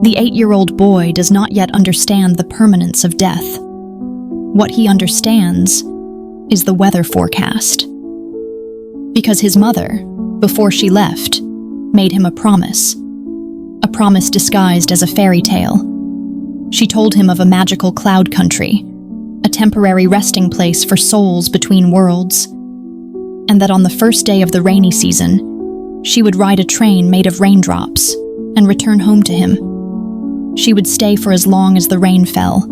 The 8-year-old boy does not yet understand the permanence of death. What he understands is the weather forecast. Because his mother, before she left, made him a promise disguised as a fairy tale. She told him of a magical cloud country, a temporary resting place for souls between worlds, and that on the first day of the rainy season, she would ride a train made of raindrops and return home to him. She would stay for as long as the rain fell,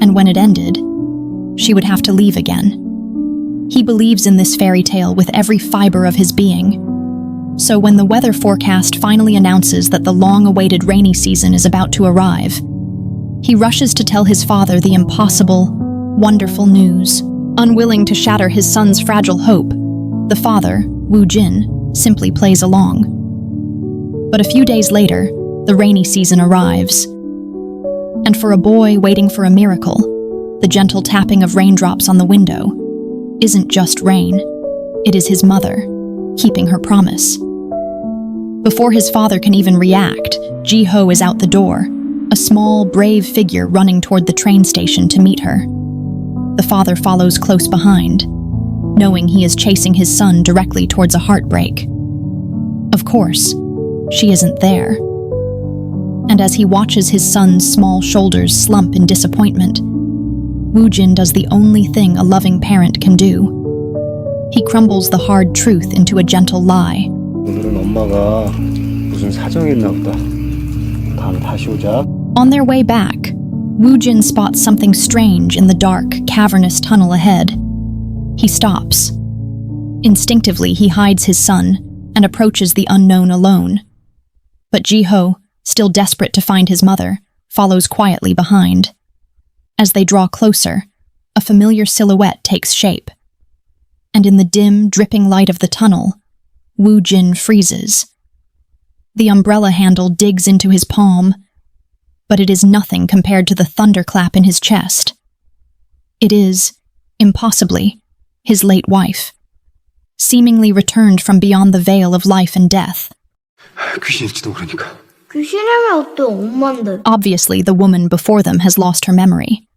and when it ended, she would have to leave again. He believes in this fairy tale with every fiber of his being. So when the weather forecast finally announces that the long-awaited rainy season is about to arrive, he rushes to tell his father the impossible, wonderful news. Unwilling to shatter his son's fragile hope, the father, Ye-jin, simply plays along. But a few days later, the rainy season arrives. And for a boy waiting for a miracle, the gentle tapping of raindrops on the window isn't just rain, it is his mother, keeping her promise. Before his father can even react, Ji-ho is out the door, a small, brave figure running toward the train station to meet her. The father follows close behind, knowing he is chasing his son directly towards a heartbreak. Of course, she isn't there. And as he watches his son's small shoulders slump in disappointment, Woo-jin does the only thing a loving parent can do. He crumbles the hard truth into a gentle lie. 오늘은 엄마가 무슨 사정이 있나 보다. 다음에 다시 오자. On their way back, Woo-jin spots something strange in the dark, cavernous tunnel ahead. He stops. Instinctively, he hides his son and approaches the unknown alone. But Ji-ho, still desperate to find his mother, follows quietly behind. As they draw closer, a familiar silhouette takes shape. And in the dim, dripping light of the tunnel, Woo-jin freezes. The umbrella handle digs into his palm, but it is nothing compared to the thunderclap in his chest. It is, impossibly, his late wife, seemingly returned from beyond the veil of life and death. 귀신일지도 모르니까. 귀신이면 어때, 엄마인데? Obviously, the woman before them has lost her memory.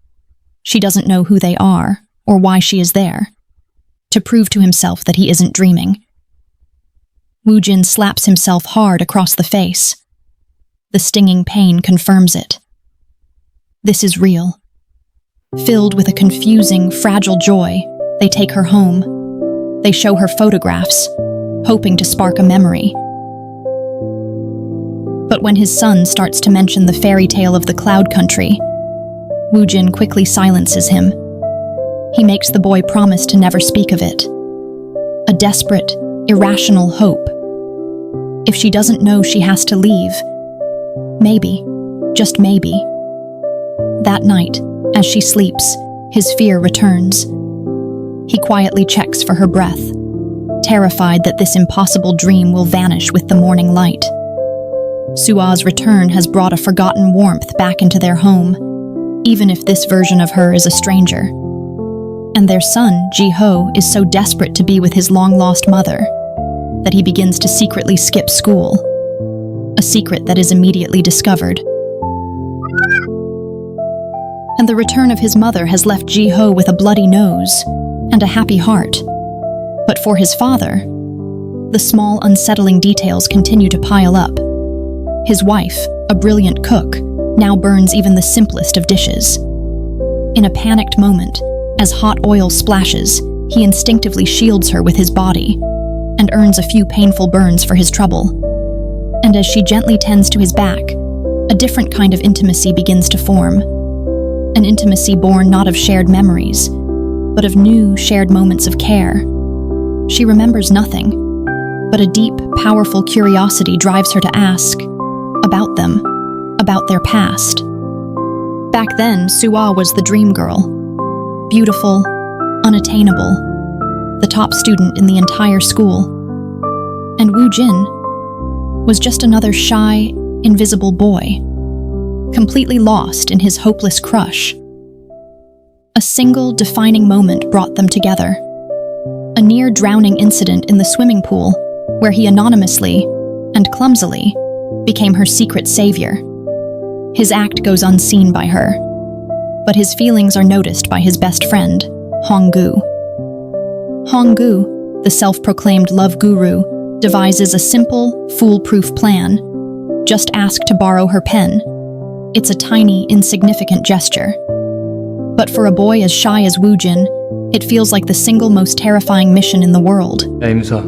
She doesn't know who they are or why she is there. To prove to himself that he isn't dreaming, Woo-jin slaps himself hard across the face. The stinging pain confirms it. This is real. Filled with a confusing, fragile joy, they take her home. They show her photographs, hoping to spark a memory. But when his son starts to mention the fairy tale of the cloud country, Woo-jin quickly silences him. He makes the boy promise to never speak of it. A desperate, irrational hope. If she doesn't know she has to leave, maybe, just maybe. That night, as she sleeps, his fear returns. He quietly checks for her breath, terrified that this impossible dream will vanish with the morning light. Sua's return has brought a forgotten warmth back into their home, even if this version of her is a stranger. And their son, Ji-ho, is so desperate to be with his long-lost mother that he begins to secretly skip school, a secret that is immediately discovered. And the return of his mother has left Ji-ho with a bloody nose and a happy heart. But for his father, the small, unsettling details continue to pile up. His wife, a brilliant cook, now burns even the simplest of dishes. In a panicked moment, as hot oil splashes, he instinctively shields her with his body and earns a few painful burns for his trouble. And as she gently tends to his back, a different kind of intimacy begins to form. An intimacy born not of shared memories, but of new, shared moments of care. She remembers nothing, but a deep, powerful curiosity drives her to ask about them, about their past. Back then, Sua was the dream girl. Beautiful, unattainable, the top student in the entire school. And Woo-jin was just another shy, invisible boy, completely lost in his hopeless crush. A single defining moment brought them together. A near-drowning incident in the swimming pool, where he anonymously and clumsily became her secret savior. His act goes unseen by her, but his feelings are noticed by his best friend, Hong-gu. Hong-gu, the self-proclaimed love guru, devises a simple, foolproof plan. Just ask to borrow her pen. It's a tiny, insignificant gesture. But for a boy as shy as Ye-jin, it feels like the single most terrifying mission in the world. 야, 임수아.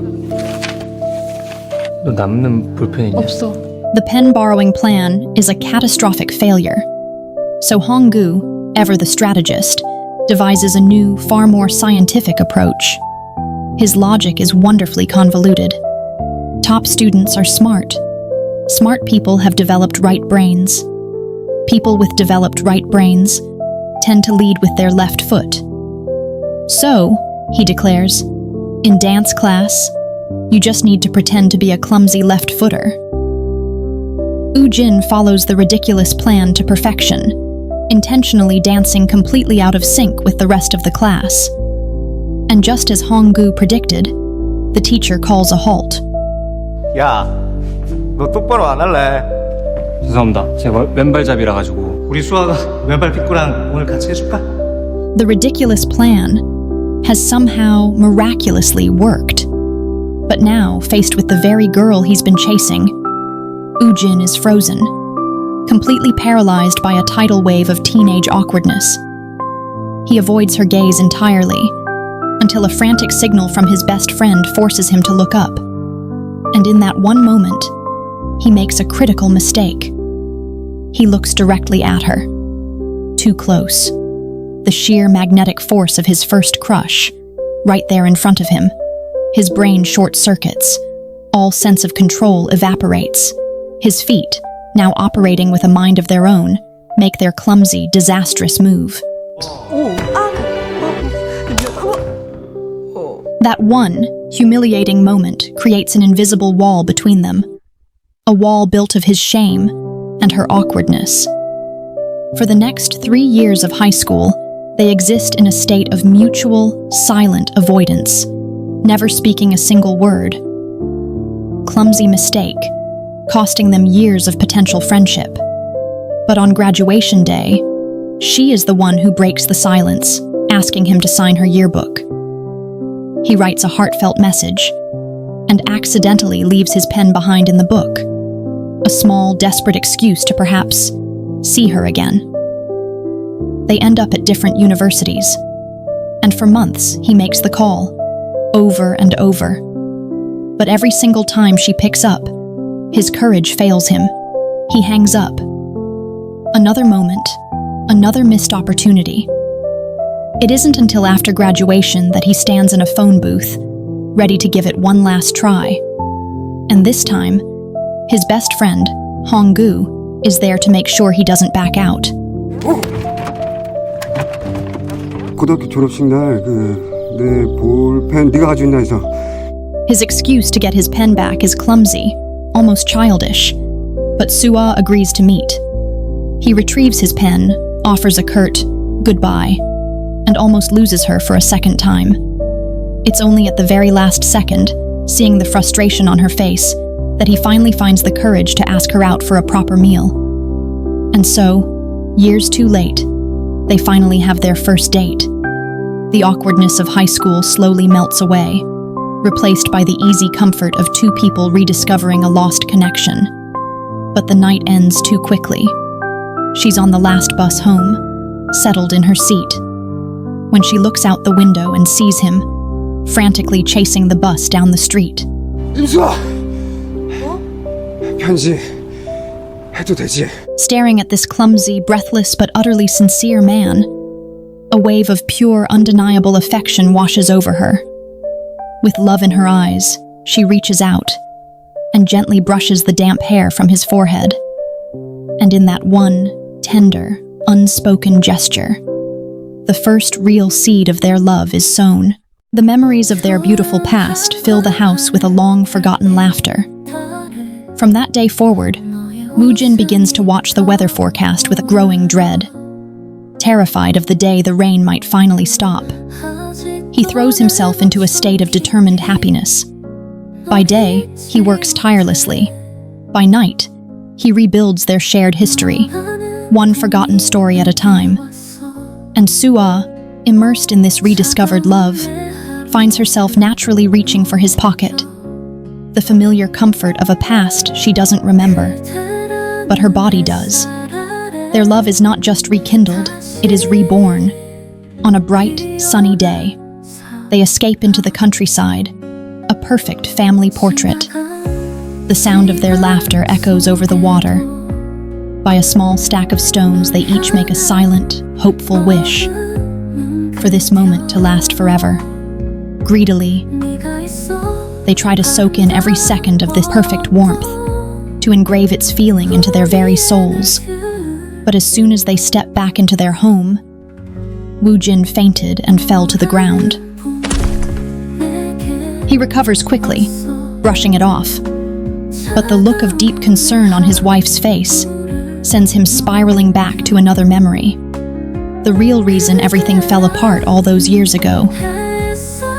너 남는 볼펜 있냐? 없어. The pen-borrowing plan is a catastrophic failure. So Hong-gu, ever the strategist, devises a new, far more scientific approach. His logic is wonderfully convoluted. Top students are smart. Smart people have developed right brains. People with developed right brains tend to lead with their left foot. So, he declares, in dance class, you just need to pretend to be a clumsy left-footer. Ye-jin follows the ridiculous plan to perfection, intentionally dancing completely out of sync with the rest of the class. And just as Hong-gu predicted, the teacher calls a halt. 야, 너 똑바로 안 할래? 죄송합니다. 제가 왼발잡이라 가지고. 우리 수아가 왼발 픽구랑 오늘 같이 해줄까? The ridiculous plan has somehow miraculously worked. But now, faced with the very girl he's been chasing, Ye-jin is frozen, completely paralyzed by a tidal wave of teenage awkwardness. He avoids her gaze entirely, until a frantic signal from his best friend forces him to look up. And in that one moment, he makes a critical mistake. He looks directly at her. Too close. The sheer magnetic force of his first crush, right there in front of him. His brain short-circuits. All sense of control evaporates. His feet, now operating with a mind of their own, make their clumsy, disastrous move. That one humiliating moment creates an invisible wall between them. A wall built of his shame and her awkwardness. For the next 3 years of high school, they exist in a state of mutual, silent avoidance, never speaking a single word. Clumsy mistake, costing them years of potential friendship. But on graduation day, she is the one who breaks the silence, asking him to sign her yearbook. He writes a heartfelt message, and accidentally leaves his pen behind in the book. A small, desperate excuse to perhaps see her again. They end up at different universities, and for months he makes the call, over and over. But every single time she picks up, his courage fails him. He hangs up. Another moment, another missed opportunity. It isn't until after graduation that he stands in a phone booth, ready to give it one last try. And this time, his best friend, Hong-gu, is there to make sure he doesn't back out. 고등학교 졸업식 날 내 볼펜 네가 가지고 있나 해서. His excuse to get his pen back is clumsy, almost childish, but Sua agrees to meet. He retrieves his pen, offers a curt goodbye, and almost loses her for a second time. It's only at the very last second, seeing the frustration on her face, that he finally finds the courage to ask her out for a proper meal. And so, years too late, they finally have their first date. The awkwardness of high school slowly melts away, replaced by the easy comfort of two people rediscovering a lost connection. But the night ends too quickly. She's on the last bus home, settled in her seat, when she looks out the window and sees him, frantically chasing the bus down the street. 임수아! 편지 해도 되지? Staring at this clumsy, breathless, but utterly sincere man, a wave of pure, undeniable affection washes over her. With love in her eyes, she reaches out and gently brushes the damp hair from his forehead. And in that one, tender, unspoken gesture, the first real seed of their love is sown. The memories of their beautiful past fill the house with a long-forgotten laughter. From that day forward, Ye-jin begins to watch the weather forecast with a growing dread. Terrified of the day the rain might finally stop, he throws himself into a state of determined happiness. By day, he works tirelessly. By night, he rebuilds their shared history, one forgotten story at a time. And Sua, immersed in this rediscovered love, finds herself naturally reaching for his pocket, the familiar comfort of a past she doesn't remember, but her body does. Their love is not just rekindled, it is reborn. On a bright, sunny day, they escape into the countryside, a perfect family portrait. The sound of their laughter echoes over the water. By a small stack of stones, they each make a silent, hopeful wish for this moment to last forever. Greedily, they try to soak in every second of this perfect warmth, to engrave its feeling into their very souls. But as soon as they step back into their home, Ye-jin fainted and fell to the ground. He recovers quickly, brushing it off, but the look of deep concern on his wife's face sends him spiraling back to another memory. The real reason everything fell apart all those years ago.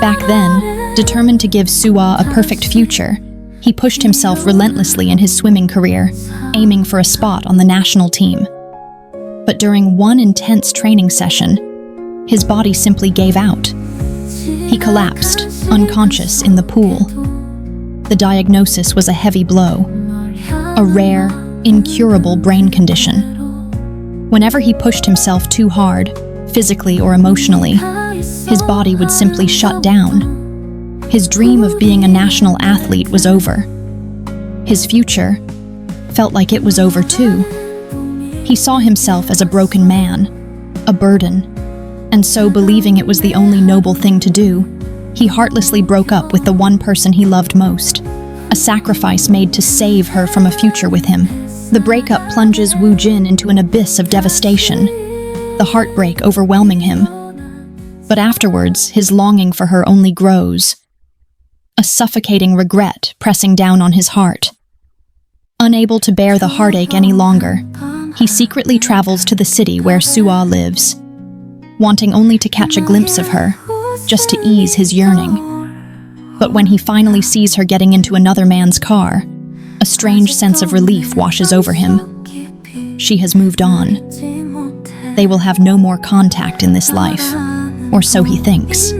Back then, determined to give Sua a perfect future, he pushed himself relentlessly in his swimming career, aiming for a spot on the national team. But during one intense training session, his body simply gave out. He collapsed, unconscious, in the pool. The diagnosis was a heavy blow, a rare, incurable brain condition. Whenever he pushed himself too hard, physically or emotionally, his body would simply shut down. His dream of being a national athlete was over. His future felt like it was over too. He saw himself as a broken man, a burden, and so, believing it was the only noble thing to do, he heartlessly broke up with the one person he loved most, a sacrifice made to save her from a future with him. The breakup plunges Ye-jin into an abyss of devastation, the heartbreak overwhelming him. But afterwards, his longing for her only grows, a suffocating regret pressing down on his heart. Unable to bear the heartache any longer, he secretly travels to the city where Sua lives, wanting only to catch a glimpse of her, just to ease his yearning. But when he finally sees her getting into another man's car, a strange sense of relief washes over him. She has moved on. They will have no more contact in this life, or so he thinks.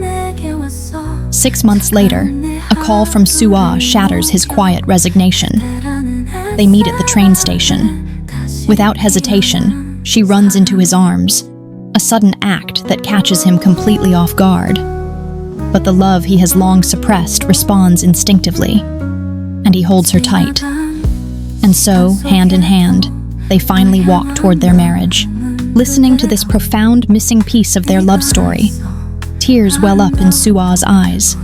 6 months later, a call from Sua shatters his quiet resignation. They meet at the train station. Without hesitation, she runs into his arms, a sudden act that catches him completely off guard. But the love he has long suppressed responds instinctively, and he holds her tight. And so, hand in hand, they finally walk toward their marriage. Listening to this profound missing piece of their love story, tears well up in Sua's eyes.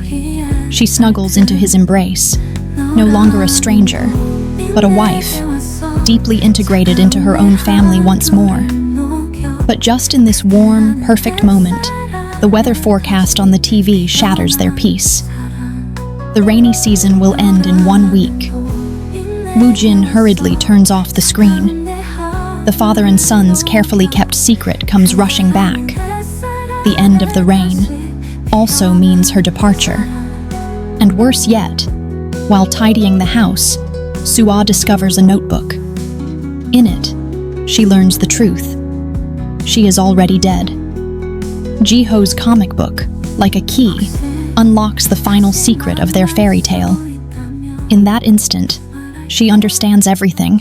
She snuggles into his embrace, no longer a stranger, but a wife, deeply integrated into her own family once more. But just in this warm, perfect moment, the weather forecast on the TV shatters their peace. The rainy season will end in 1 week. Ye-jin hurriedly turns off the screen. The father and son's carefully kept secret comes rushing back. The end of the rain also means her departure. And worse yet, while tidying the house, Sua discovers a notebook. In it, she learns the truth. She is already dead. Jiho's comic book, like a key, unlocks the final secret of their fairy tale. In that instant, she understands everything.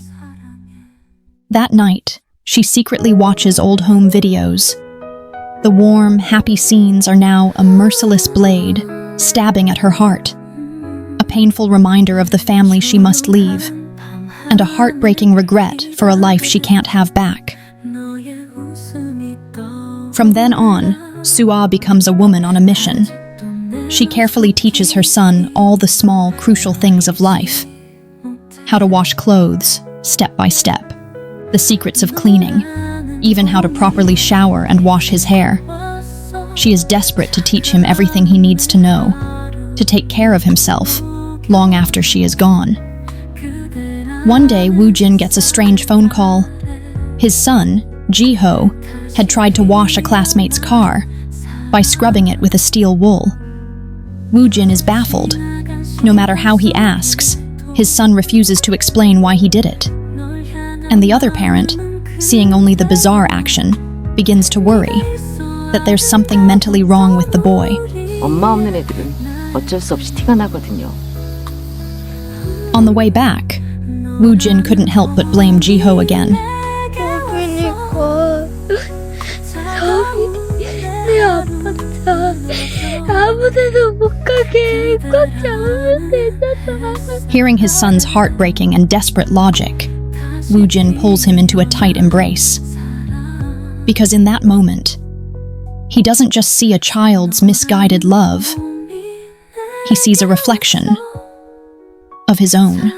That night, she secretly watches old home videos. The warm, happy scenes are now a merciless blade, stabbing at her heart. A painful reminder of the family she must leave, and a heartbreaking regret for a life she can't have back. From then on, Sua becomes a woman on a mission. She carefully teaches her son all the small, crucial things of life. How to wash clothes, step by step. The secrets of cleaning, even how to properly shower and wash his hair. She is desperate to teach him everything he needs to know, to take care of himself, long after she is gone. One day, Ye-jin gets a strange phone call. His son, Jiho, had tried to wash a classmate's car by scrubbing it with a steel wool. Ye-jin is baffled. No matter how he asks, his son refuses to explain why he did it. And the other parent, seeing only the bizarre action, begins to worry that there's something mentally wrong with the boy. 엄마 없는 애들은 어쩔 수 없이 티가 나거든요. On the way back, Woo-jin couldn't help but blame Ji-ho again. 그러니까 내 아팠다. 아무 데도 못 가게 꽉 잡으면 되잖아. Hearing his son's heartbreaking and desperate logic, Woo-jin pulls him into a tight embrace. Because in that moment, he doesn't just see a child's misguided love, he sees a reflection of his own.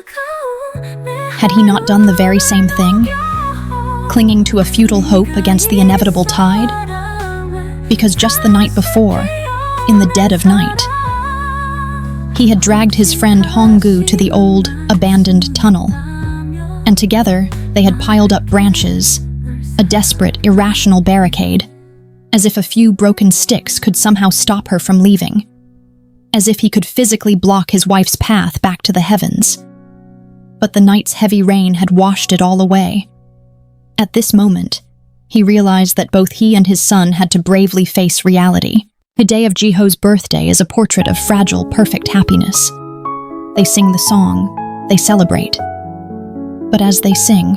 Had he not done the very same thing, clinging to a futile hope against the inevitable tide? Because just the night before, in the dead of night, he had dragged his friend Hong-gu to the old, abandoned tunnel, and together they had piled up branches, a desperate, irrational barricade, as if a few broken sticks could somehow stop her from leaving, as if he could physically block his wife's path back to the heavens. But the night's heavy rain had washed it all away. At this moment, he realized that both he and his son had to bravely face reality. The day of Ji-ho's birthday is a portrait of fragile, perfect happiness. They sing the song, they celebrate. But as they sing,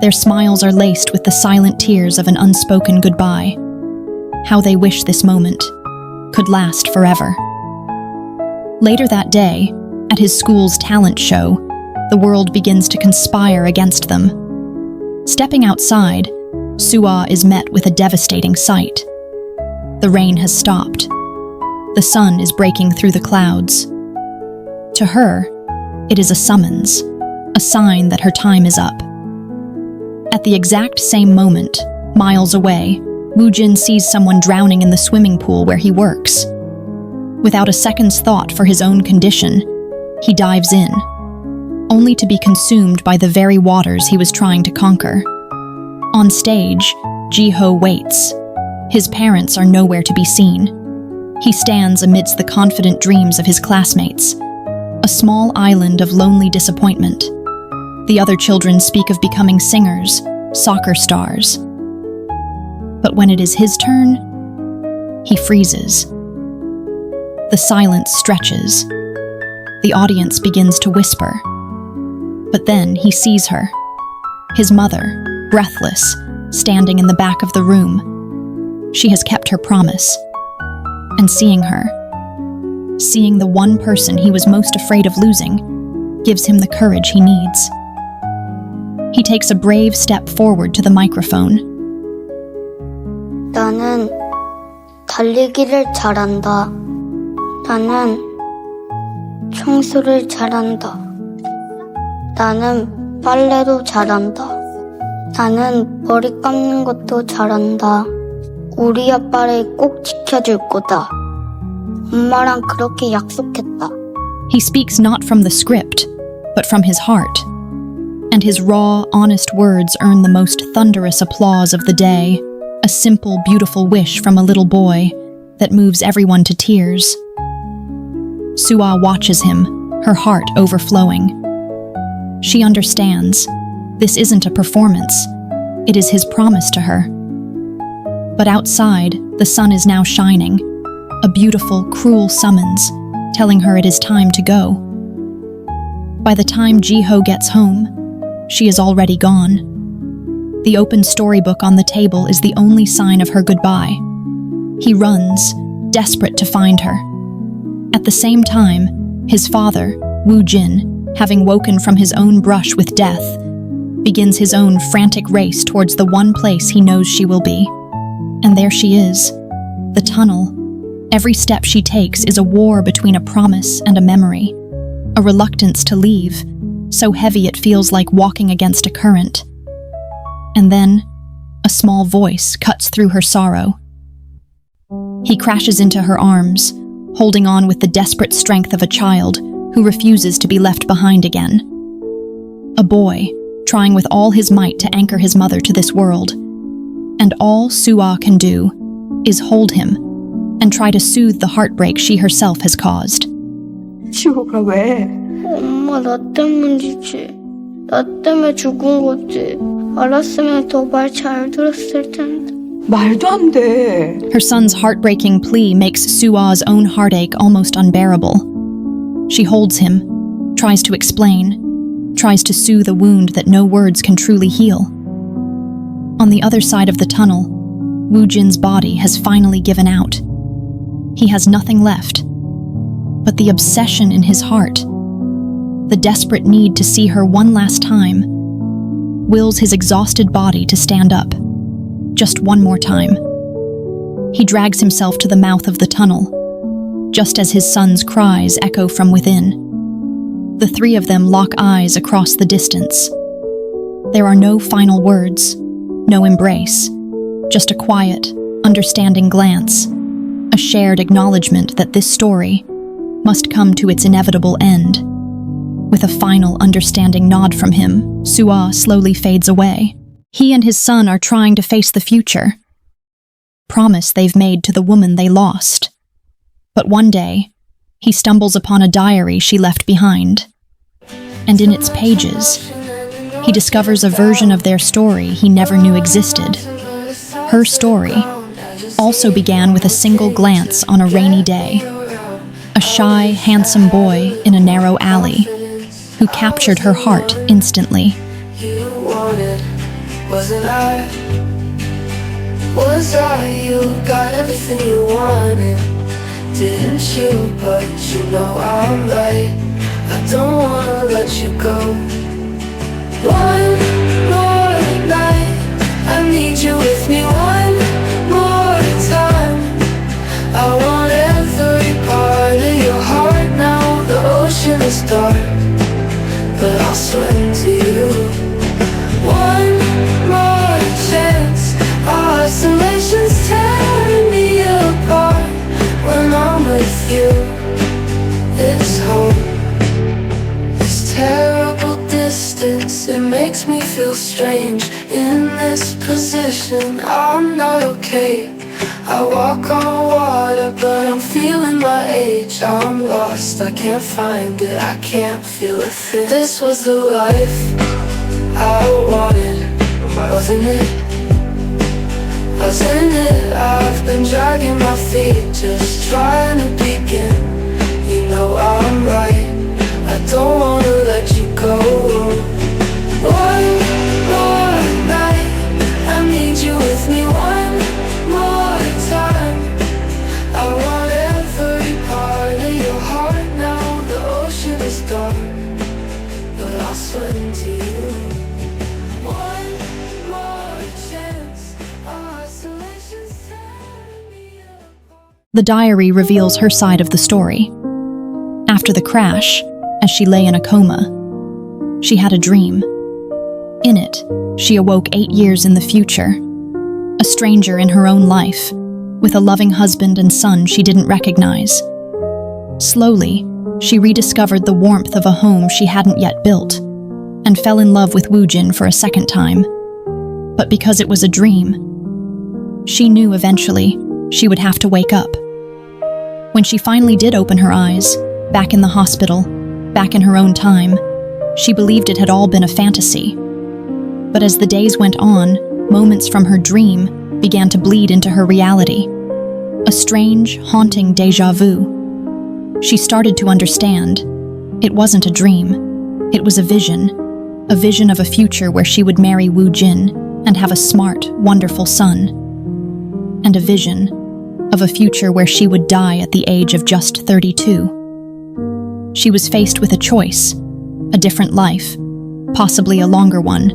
their smiles are laced with the silent tears of an unspoken goodbye. How they wish this moment could last forever. Later that day, at his school's talent show, the world begins to conspire against them. Stepping outside, Soo-ah is met with a devastating sight. The rain has stopped. The sun is breaking through the clouds. To her, it is a summons, a sign that her time is up. At the exact same moment, miles away, Woo-jin sees someone drowning in the swimming pool where he works. Without a second's thought for his own condition, he dives in, only to be consumed by the very waters he was trying to conquer. On stage, Ji-ho waits. His parents are nowhere to be seen. He stands amidst the confident dreams of his classmates, a small island of lonely disappointment. The other children speak of becoming singers, soccer stars. But when it is his turn, he freezes. The silence stretches. The audience begins to whisper. But then he sees her, his mother, breathless, standing in the back of the room. She has kept her promise. And seeing her, seeing the one person he was most afraid of losing, gives him the courage he needs. He takes a brave step forward to the microphone. 나는 달리기를 잘한다. 나는 청소를 잘한다. 나는 빨래도 잘한다. 나는 머리 감는 것도 잘한다. 우리 아빠를 꼭 지켜줄 거다. 엄마랑 그렇게 약속했다. He speaks not from the script, but from his heart. And his raw, honest words earn the most thunderous applause of the day, a simple, beautiful wish from a little boy that moves everyone to tears. Soo-ah watches him, her heart overflowing. She understands. This isn't a performance. It is his promise to her. But outside, the sun is now shining, a beautiful, cruel summons, telling her it is time to go. By the time Ji-ho gets home, she is already gone. The open storybook on the table is the only sign of her goodbye. He runs, desperate to find her. At the same time, his father, Woo-jin, having woken from his own brush with death, begins his own frantic race towards the one place he knows she will be. And there she is, the tunnel. Every step she takes is a war between a promise and a memory, a reluctance to leave, so heavy it feels like walking against a current. And then, a small voice cuts through her sorrow. He crashes into her arms, holding on with the desperate strength of a child who refuses to be left behind again. A boy, trying with all his might to anchor his mother to this world. And all Soo-ah can do is hold him and try to soothe the heartbreak she herself has caused. 지호가 왜? 엄마 나 때문이지. 나 때문에 죽은 거지. 알았으면 더 말 잘 들었을 텐데. 말도 안 돼. Her son's heartbreaking plea makes Sua's own heartache almost unbearable. She holds him, tries to explain, tries to soothe a wound that no words can truly heal. On the other side of the tunnel, Woo-jin's body has finally given out. He has nothing left, but the obsession in his heart, the desperate need to see her one last time, wills his exhausted body to stand up, just one more time. He drags himself to the mouth of the tunnel, just as his son's cries echo from within. The three of them lock eyes across the distance. There are no final words, no embrace, just a quiet, understanding glance, a shared acknowledgement that this story must come to its inevitable end. With a final, understanding nod from him, Sua slowly fades away. He and his son are trying to face the future. Promise they've made to the woman they lost. But one day, he stumbles upon a diary she left behind. And in its pages, he discovers a version of their story he never knew existed. Her story also began with a single glance on a rainy day. A shy, handsome boy in a narrow alley who captured her heart instantly. Wasn't I? Was I? You got everything you wanted, didn't you? But you know I'm right. I don't wanna let you go. One more night, I need you with me one more time. I want every part of your heart now. The ocean is dark, but I'll swim to you. One more chance. Our isolation's tearing me apart. When I'm with you, it's home. This terrible distance, it makes me feel strange. In this position, I'm not okay. I walk on water, but I'm feeling my age. I'm lost, I can't find it, I can't feel a thing. This was the life I wanted, wasn't it? Wasn't it? I've been dragging my feet, just trying to begin. You know I'm right, I don't wanna let you go. One more night, I need you with me one more time. I want every part of your heart now. The ocean is dark, but I'll swim to you. One more chance. Our isolation's tearing me apart. The diary reveals her side of the story. After the crash, as she lay in a coma, she had a dream. In it, she awoke 8 years in the future, a stranger in her own life, with a loving husband and son she didn't recognize. Slowly, she rediscovered the warmth of a home she hadn't yet built, and fell in love with Woo-jin for a second time. But because it was a dream, she knew eventually she would have to wake up. When she finally did open her eyes, back in the hospital, back in her own time, she believed it had all been a fantasy. But as the days went on, moments from her dream began to bleed into her reality. A strange, haunting déjà vu. She started to understand. It wasn't a dream. It was a vision of a future where she would marry Woo-jin and have a smart, wonderful son. And a vision of a future where she would die at the age of just 32. She was faced with a choice, a different life, possibly a longer one,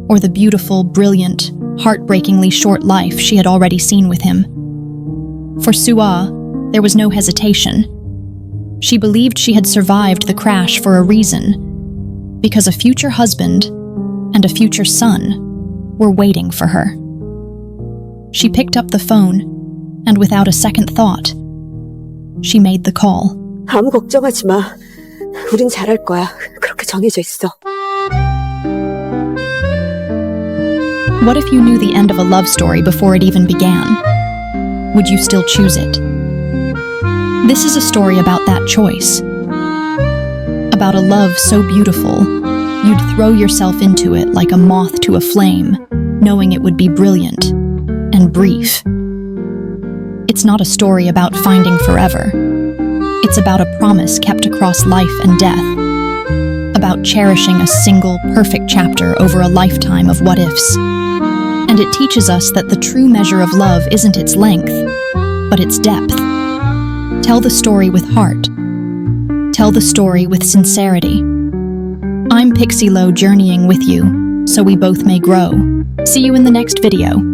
or the beautiful, brilliant, heartbreakingly short life she had already seen with him. For Sua, there was no hesitation. She believed she had survived the crash for a reason, because a future husband and a future son were waiting for her. She picked up the phone, and without a second thought, she made the call. 아무 걱정하지 마. 우린 잘할 거야. 그렇게 정해져 있어. What if you knew the end of a love story before it even began? Would you still choose it? This is a story about that choice. About a love so beautiful, You'd throw yourself into it like a moth to a flame, knowing it would be brilliant and brief. It's not a story about finding forever. It's about a promise kept across life and death, about cherishing a single, perfect chapter over a lifetime of what-ifs. And it teaches us that the true measure of love isn't its length, but its depth. Tell the story with heart. Tell the story with sincerity. I'm Pixielow, journeying with you, so we both may grow. See you in the next video.